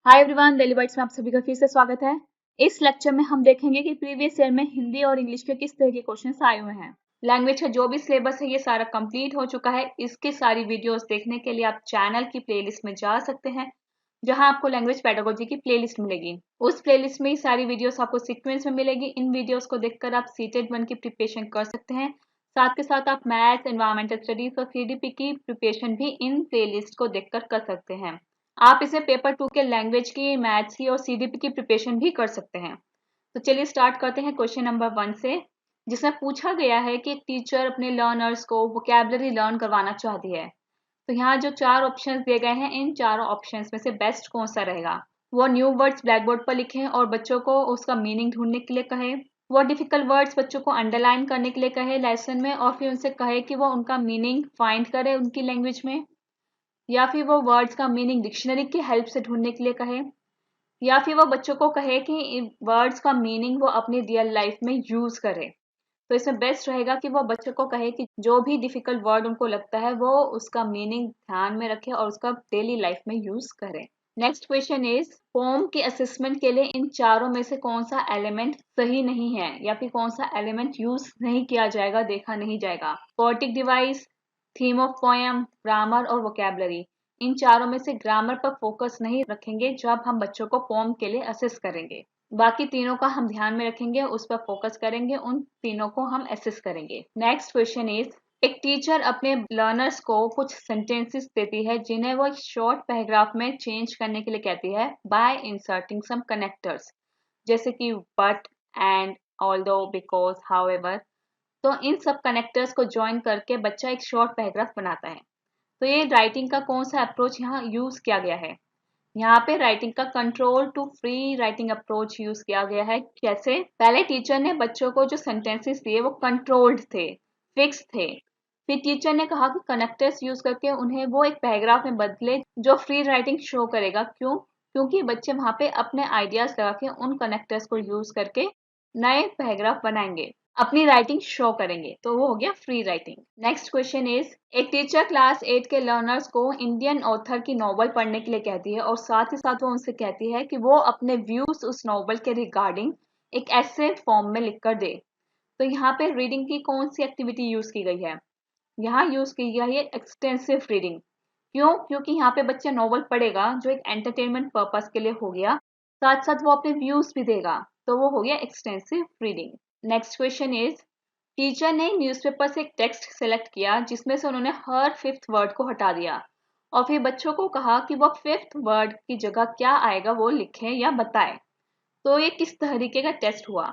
Hi everyone, daily bytes में आप सभी का फिर से स्वागत है। इस लेक्चर में हम देखेंगे कि प्रीवियस ईयर में हिंदी और इंग्लिश के किस तरह के क्वेश्चंस आए हुए हैं। लैंग्वेज का जो भी सिलेबस है ये सारा कंप्लीट हो चुका है। इसकी सारी वीडियोस देखने के लिए आप चैनल की प्लेलिस्ट में जा सकते हैं, जहां आपको लैंग्वेज पेडागोजी की प्लेलिस्ट मिलेगी। उस प्लेलिस्ट में ही सारी वीडियोस आपको सीक्वेंस में मिलेगी। इन वीडियोस को देखकर आप सीटेट 1 की प्रिपरेशन कर सकते हैं। साथ के साथ आप मैथ्स, एनवायरमेंटल स्टडीज और सीडीपी की प्रिपरेशन भी इन प्लेलिस्ट को देखकर कर सकते हैं। आप इसे पेपर 2 के लैंग्वेज की, मैथ्स की और सीडीपी की प्रिपरेशन भी कर सकते हैं। तो चलिए स्टार्ट करते हैं क्वेश्चन नंबर 1 से, जिसमें पूछा गया है कि एक टीचर अपने लर्नर्स को वोकैबुलरी लर्न करवाना चाहती है। तो यहाँ जो 4 ऑप्शंस दिए गए हैं, इन चारों ऑप्शंस में से बेस्ट कौन सा रहेगा। वो न्यू वर्ड्स ब्लैक बोर्ड पर लिखें और बच्चों को उसका मीनिंग ढूंढने के लिए कहे। वो डिफिकल्ट वर्ड्स बच्चों को अंडरलाइन करने के लिए कहे लेसन में, और फिर उनसे कहे कि वो उनका मीनिंग फाइंड करे उनकी लैंग्वेज में। या फिर वो वर्ड्स का मीनिंग डिक्शनरी की हेल्प से ढूंढने के लिए कहे। या फिर वो बच्चों को कहे कि वर्ड्स का मीनिंग वो अपनी रियल लाइफ में यूज करे। तो इसमें बेस्ट रहेगा कि वो बच्चों को कहे कि जो भी डिफिकल्ट वर्ड उनको लगता है वो उसका मीनिंग ध्यान में रखे और उसका डेली लाइफ में यूज करे। नेक्स्ट क्वेश्चन इज, पोम के असेसमेंट के लिए इन चारों में से कौन सा एलिमेंट सही नहीं है, या फिर कौन सा एलिमेंट यूज नहीं किया जाएगा, देखा नहीं जाएगा। Poetic device, theme of poem, grammar और वोकैबुलरी। इन चारों में से ग्रामर पर फोकस नहीं रखेंगे जब हम बच्चों को पोम के लिए असेस करेंगे। बाकी तीनों का हम ध्यान में रखेंगे, उस पर फोकस करेंगे, उन तीनों को हम असेस करेंगे। नेक्स्ट क्वेश्चन इज, एक टीचर अपने लर्नर्स को कुछ सेंटेंसेस देती है जिन्हें वो एक शॉर्ट पैराग्राफ में चेंज करने के लिए कहती है बाय इंसर्टिंग सम कनेक्टर्स, जैसे कि but, and, although, because, however. तो इन सब कनेक्टर्स को ज्वाइन करके बच्चा एक शॉर्ट पैराग्राफ बनाता है। तो ये राइटिंग का कौन सा अप्रोच यहाँ यूज किया गया है। यहाँ पे राइटिंग का control to free writing approach use किया गया है। कैसे, पहले टीचर ने बच्चों को जो सेंटेंसेस दिए वो कंट्रोल्ड थे, फिक्स थे। फिर टीचर ने कहा कि कनेक्टर्स यूज करके उन्हें वो एक पैराग्राफ में बदले जो फ्री राइटिंग शो करेगा। क्यों? क्योंकि बच्चे वहां पे अपने आइडियाज लगा के उन कनेक्टर्स को यूज करके नए पैराग्राफ बनाएंगे, अपनी राइटिंग शो करेंगे। तो वो हो गया free writing. Next question is, एक टीचर क्लास 8 के लर्नर्स को इंडियन ऑथर की नॉवल पढ़ने के लिए कहती है और साथ ही साथ वो उनसे कहती है कि वो अपने व्यूज उस नॉवल के रिगार्डिंग एक ऐसे फॉर्म में लिख कर दे। तो यहाँ पे रीडिंग की कौन सी एक्टिविटी यूज की गई है। यहाँ यूज की गई है एक्सटेंसिव रीडिंग। क्यों? क्योंकि यहाँ पे बच्चा नॉवल पढ़ेगा जो एक एंटरटेनमेंट पर्पस के लिए हो गया, साथ साथ वो अपने व्यूज भी देगा, तो वो हो गया extensive reading. Next question is, teacher ने न्यूज़पेपर से एक टेक्स्ट सेलेक्ट किया जिसमें से उन्होंने हर 5th वर्ड को हटा दिया, और फिर बच्चों को कहा कि वो 5th वर्ड की जगह क्या आएगा वो लिखें या बताएं। तो ये किस तरीके का टेस्ट हुआ।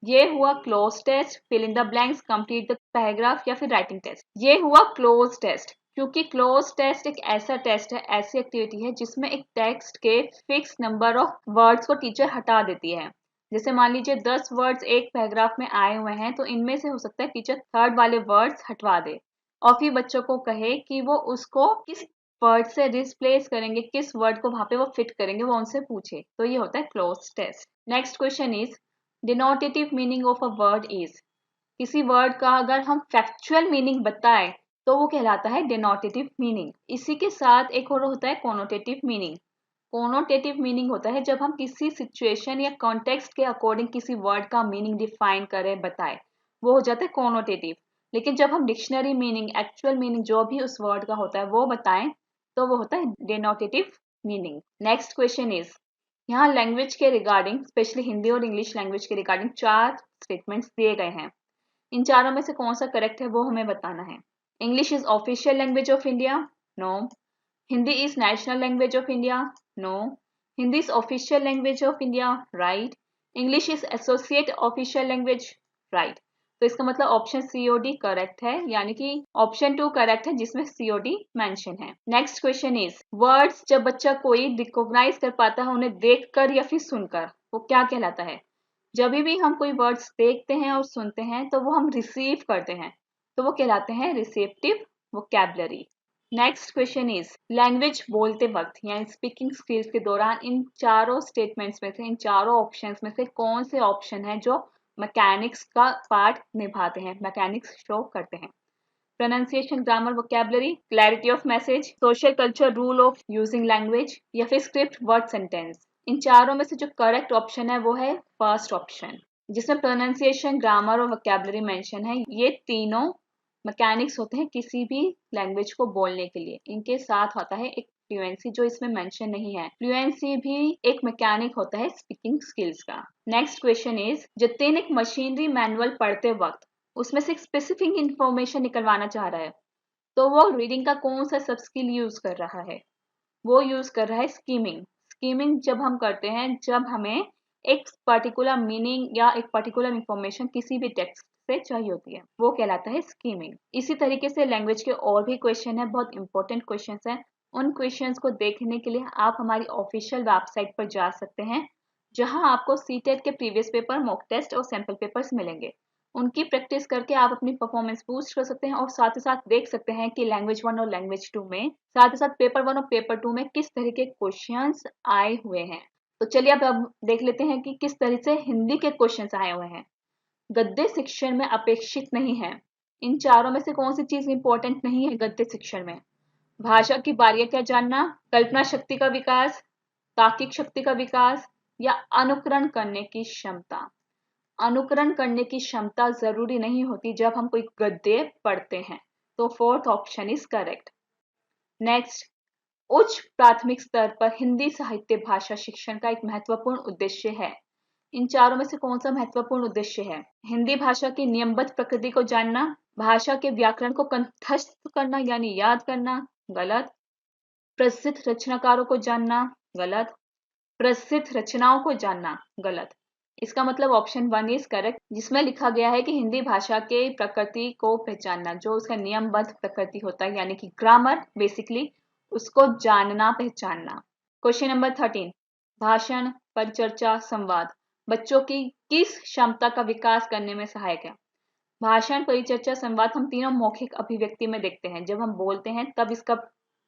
ये हुआ cloze test, fill in the blanks, complete the paragraph, या फिर राइटिंग टेस्ट। ये हुआ क्लोज टेस्ट, क्योंकि क्लोज टेस्ट एक ऐसा टेस्ट है, ऐसी एक्टिविटी है जिसमें एक टेक्स्ट के फिक्स नंबर ऑफ वर्ड्स को टीचर हटा देती है। जैसे मान लीजिए 10 वर्ड्स एक पैराग्राफ में आए हुए हैं, तो इनमें से हो सकता है टीचर थर्ड वाले वर्ड्स हटवा दे और फिर बच्चों को कहे कि वो उसको किस वर्ड से रिप्लेस करेंगे, किस वर्ड को वहां पे वो फिट करेंगे, वो उनसे पूछे। तो ये होता है cloze test. Next question is, denotative meaning of a word is, किसी वर्ड का अगर हम फैक्चुअल मीनिंग बताएं तो वो कहलाता है डिनोटेटिव मीनिंग। इसी के साथ एक और होता है कोनोटेटिव मीनिंग। कोनोटेटिव मीनिंग होता है जब हम किसी सिचुएशन या कॉन्टेक्स्ट के अकॉर्डिंग किसी वर्ड का मीनिंग डिफाइन करें, बताएं, वो हो जाता है कोनोटेटिव। लेकिन जब हम डिक्शनरी मीनिंग, एक्चुअल मीनिंग जो भी उस वर्ड का होता है वो बताएं, तो वो होता है denotative meaning. Next question is, यहाँ लैंग्वेज के रिगार्डिंग, स्पेशली हिंदी और इंग्लिश लैंग्वेज के रिगार्डिंग 4 स्टेटमेंट्स दिए गए हैं। इन चारों में से कौन सा करेक्ट है वो हमें बताना है। English is official language of India, no. Hindi is national language of India, no. Hindi is official language of India, right. English is associate official language, right. तो इसका मतलब ऑप्शन COD करेक्ट है, यानी कि ऑप्शन 2 करेक्ट है जिसमें COD मेंशन है। Next question is, words जब बच्चा कोई रिकॉग्नाइज कर पाता है उन्हें देखकर या फिर सुनकर, वो क्या कहलाता है। जब भी हम कोई वर्ड्स देखते हैं और सुनते हैं तो वो हम रिसीव करते हैं, तो वो कहलाते हैं receptive vocabulary. Next question is, language बोलते वक्त यानी स्पीकिंग स्किल्स के दौरान इन चारों स्टेटमेंट्स में से, इन चारों ऑप्शंस में से कौन से ऑप्शन है जो मैकेनिक्स का पार्ट निभाते हैं, मैकेनिक्स शो करते हैं। Pronunciation, grammar, vocabulary, clarity of message, social culture, rule of using language या फिर स्क्रिप्ट, वर्ड, सेंटेंस। इन चारों में से जो करेक्ट ऑप्शन है वो है फर्स्ट ऑप्शन, जिसमें प्रोनाउंसिएशन, ग्रामर और वोकैबुलरी मेंशन है। ये तीनों मैकेनिक्स होते हैं किसी भी लैंग्वेज को बोलने के लिए। इनके साथ होता है एक फ्लुएंसी, जो इसमें मेंशन नहीं है। फ्लुएंसी भी एक मैकेनिक होता है स्पीकिंग स्किल्स का। नेक्स्ट क्वेश्चन इज, जतिन एक मशीनरी मैनुअल पढ़ते वक्त उसमें से एक स्पेसिफिक इंफॉर्मेशन निकलवाना चाह रहा है, तो वो रीडिंग का कौन सा सब स्किल यूज कर रहा है? वो यूज कर रहा है स्कीमिंग। स्कीमिंग जब हम करते हैं, जब हमें एक पर्टिकुलर मीनिंग या एक पर्टिकुलर इंफॉर्मेशन किसी भी टेक्स्ट से चाहिए होती है, वो कहलाता है स्कीमिंग। इसी तरीके से लैंग्वेज के और भी क्वेश्चन है, बहुत इंपॉर्टेंट क्वेश्चन है। उन क्वेश्चंस को देखने के लिए आप हमारी ऑफिशियल वेबसाइट पर जा सकते हैं, जहां आपको सीटेट के प्रीवियस पेपर, मॉक टेस्ट और सैंपल पेपर्स मिलेंगे। उनकी प्रैक्टिस करके आप अपनी परफॉर्मेंस बूस्ट कर सकते हैं और साथ ही साथ देख सकते हैं कि लैंग्वेज 1 और लैंग्वेज 2 में, साथ ही साथ पेपर 1 और पेपर 2 में किस तरह के क्वेश्चंस आए हुए हैं। तो चलिए अब देख लेते हैं कि किस तरह से हिंदी के क्वेश्चंस आए हुए हैं। गद्य शिक्षण में अपेक्षित नहीं है। इन चारों में से कौन सी चीज इंपॉर्टेंट नहीं है गद्य शिक्षण में? भाषा की बारीकियां जानना, कल्पना शक्ति का विकास, तार्किक शक्ति का विकास या अनुकरण करने की क्षमता। अनुकरण करने की क्षमता जरूरी नहीं होती जब हम कोई गद्य पढ़ते हैं, तो fourth option is correct. Next, उच्च प्राथमिक स्तर पर हिंदी साहित्य भाषा शिक्षण का एक महत्वपूर्ण उद्देश्य है। इन चारों में से कौन सा महत्वपूर्ण उद्देश्य है? हिंदी भाषा की नियमबद्ध प्रकृति को जानना, भाषा के व्याकरण को कंठस्थ करना यानी याद करना, गलत। प्रसिद्ध रचनाकारों को जानना, गलत। प्रसिद्ध रचनाओं को जानना, गलत। इसका मतलब ऑप्शन 1 इज करेक्ट, जिसमें लिखा गया है कि हिंदी भाषा के प्रकृति को पहचानना, जो उसका नियमबद्ध प्रकृति होता है यानी कि ग्रामर, बेसिकली उसको जानना, पहचानना। क्वेश्चन नंबर 13, भाषण, परिचर्चा, संवाद बच्चों की किस क्षमता का विकास करने में सहायक है? भाषण, परिचर्चा, संवाद हम तीनों मौखिक अभिव्यक्ति में देखते हैं। जब हम बोलते हैं तब इसका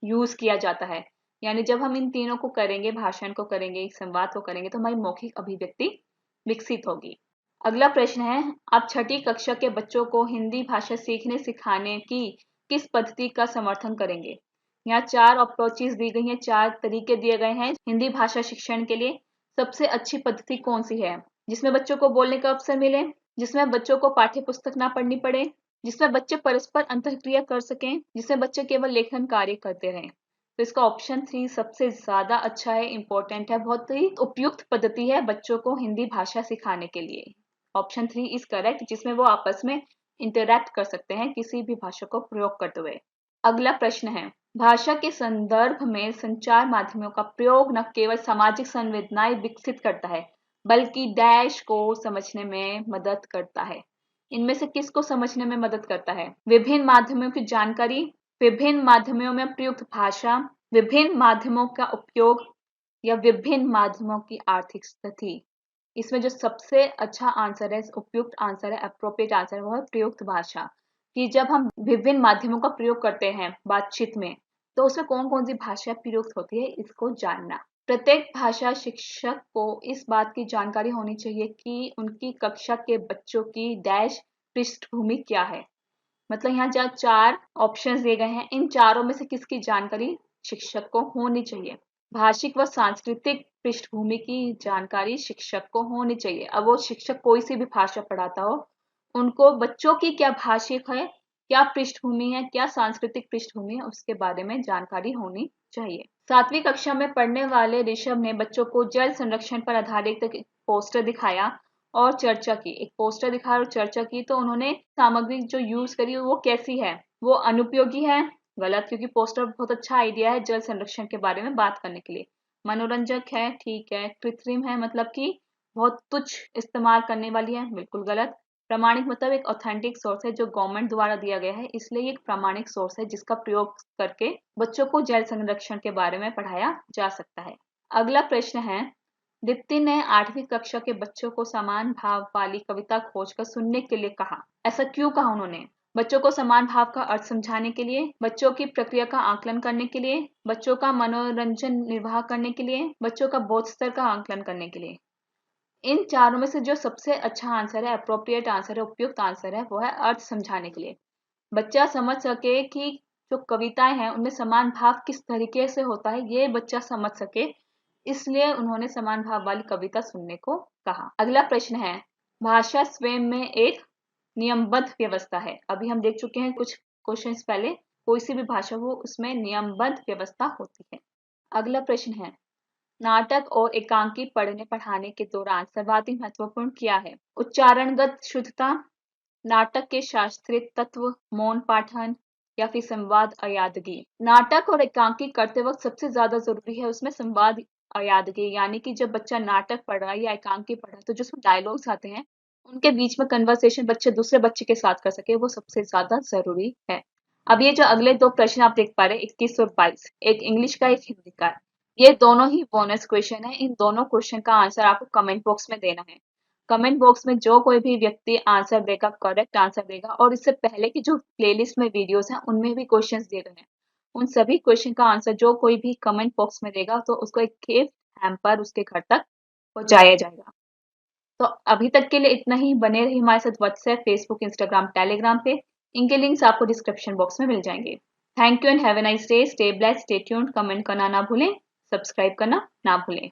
यूज किया जाता है, यानी जब हम इन तीनों को करेंगे, भाषण को करेंगे, संवाद को करेंगे, तो हमारी मौखिक अभिव्यक्ति विकसित होगी। अगला प्रश्न है, आप छठी कक्षा के बच्चों को हिंदी भाषा सीखने सिखाने की किस पद्धति का समर्थन करेंगे? यहाँ 4 अप्रोचेस दी गई हैं, 4 तरीके दिए गए हैं हिंदी भाषा शिक्षण के लिए। सबसे अच्छी पद्धति कौन सी है? जिसमें बच्चों को बोलने का अवसर मिले, जिसमें बच्चों को पाठ्य पुस्तक ना पढ़नी पड़े, जिसमें बच्चे परस्पर अंतःक्रिया कर सकें, जिसमें बच्चे केवल लेखन कार्य करते रहें। तो इसका ऑप्शन 3 सबसे ज्यादा अच्छा है, इंपॉर्टेंट है, बहुत ही उपयुक्त पद्धति है बच्चों को हिंदी भाषा सिखाने के लिए। ऑप्शन 3 इज करेक्ट, जिसमें वो आपस में इंटरैक्ट कर सकते हैं किसी भी भाषा को प्रयोग करते हुए। अगला प्रश्न है, भाषा के संदर्भ में संचार माध्यमों का प्रयोग न केवल सामाजिक संवेदनाएं विकसित करता है, बल्कि डैश को समझने में मदद करता है। इनमें से किसको समझने में मदद करता है? विभिन्न माध्यमों की जानकारी, विभिन्न माध्यमों में प्रयुक्त भाषा, विभिन्न माध्यमों का उपयोग या विभिन्न माध्यमों की आर्थिक स्थिति। इसमें जो सबसे अच्छा आंसर है, उपयुक्त आंसर है, अप्रोप्रिएट आंसर है, वो है प्रयुक्त भाषा। कि जब हम विभिन्न माध्यमों का प्रयोग करते हैं बातचीत में, तो उसमें कौन कौन सी भाषा प्रयुक्त होती है, इसको जानना। प्रत्येक भाषा शिक्षक को इस बात की जानकारी होनी चाहिए कि उनकी कक्षा के बच्चों की डैश पृष्ठभूमि क्या है। मतलब यहाँ जहाँ 4 ऑप्शंस दिए गए हैं, इन चारों में से किसकी जानकारी शिक्षक को होनी चाहिए? भाषिक व सांस्कृतिक पृष्ठभूमि की जानकारी शिक्षक को होनी चाहिए। अब वो शिक्षक कोई सी भी भाषा पढ़ाता हो, उनको बच्चों की क्या भाषिक है, क्या पृष्ठभूमि है, क्या सांस्कृतिक पृष्ठभूमि है, उसके बारे में जानकारी होनी चाहिए। 7वीं कक्षा में पढ़ने वाले ऋषभ ने बच्चों को जल संरक्षण पर आधारित एक पोस्टर दिखाया और चर्चा की। एक पोस्टर दिखाया और चर्चा की, तो उन्होंने सामग्री जो यूज करी वो कैसी है? वो अनुपयोगी है, गलत, क्योंकि पोस्टर बहुत अच्छा आइडिया है जल संरक्षण के बारे में बात करने के लिए। मनोरंजक है, ठीक है। कृत्रिम है, मतलब कि बहुत तुच्छ इस्तेमाल करने वाली है, बिल्कुल गलत। प्रामाणिक मतलब एक ऑथेंटिक सोर्स है जो गवर्नमेंट द्वारा दिया गया है, इसलिए एक प्रामाणिक सोर्स है जिसका प्रयोग करके बच्चों को जल संरक्षण के बारे में पढ़ाया जा सकता है। अगला प्रश्न है, दीप्ति ने 8वीं कक्षा के बच्चों को समान भाव वाली कविता खोजकर सुनने के लिए कहा। ऐसा क्यों कहा उन्होंने? बच्चों को समान भाव का अर्थ समझाने के लिए, बच्चों की प्रक्रिया का आकलन करने के लिए, बच्चों का मनोरंजन निर्वाह करने के लिए, बच्चों का बोध स्तर का आकलन करने के लिए। इन चारों में से जो सबसे अच्छा आंसर है, अप्रोप्रिएट आंसर है, उपयुक्त आंसर है, वो है अर्थ समझाने के लिए। बच्चा समझ सके कि जो कविताएं हैं उनमें समान भाव किस तरीके से होता है, ये बच्चा समझ सके, इसलिए उन्होंने समान भाव वाली कविता सुनने को कहा। अगला प्रश्न है, भाषा स्वयं में एक नियमबद्ध व्यवस्था है। अभी हम देख चुके हैं कुछ क्वेश्चंस पहले, कोई सी भी भाषा हो उसमें नियमबद्ध व्यवस्था होती है। अगला प्रश्न है, नाटक और एकांकी पढ़ने पढ़ाने के दौरान सर्वाधिक महत्वपूर्ण क्या है? उच्चारणगत शुद्धता, नाटक के शास्त्रीय तत्व, मौन पाठन या फिर संवाद अयादगी। नाटक और एकांकी करते वक्त सबसे ज्यादा जरूरी है उसमें संवाद अयादगी, यानी कि जब बच्चा नाटक पढ़ रहा है या एकांकी पढ़ रहा है तो जिसमें डायलॉग्स आते हैं उनके बीच में कन्वर्सेशन बच्चे दूसरे बच्चे के साथ कर सके, वो सबसे ज्यादा जरूरी है। अब ये जो अगले दो प्रश्न आप देख पा रहे हैं 21 और 22, एक इंग्लिश का एक हिंदी का है, ये दोनों ही बोनस क्वेश्चन है। इन दोनों क्वेश्चन का आंसर आपको कमेंट बॉक्स में देना है। कमेंट बॉक्स में जो कोई भी व्यक्ति आंसर देगा, करेक्ट आंसर देगा, और इससे पहले की जो प्लेलिस्ट में वीडियोस हैं उनमें भी क्वेश्चंस दिए गए हैं, उन सभी क्वेश्चन का आंसर जो कोई भी कमेंट बॉक्स में देगा तो उसको एक गिफ्ट हैम्पर उसके घर तक पहुंचाया जाएगा। तो अभी तक के लिए इतना ही। बने रहिए हमारे साथ व्हाट्सएप, फेसबुक, इंस्टाग्राम, टेलीग्राम पे। इनके लिंक्स आपको डिस्क्रिप्शन बॉक्स में मिल जाएंगे। Thank you and have a nice day. Stay blessed, stay tuned. Comment करना ना भूलें, सब्सक्राइब करना ना भूलें।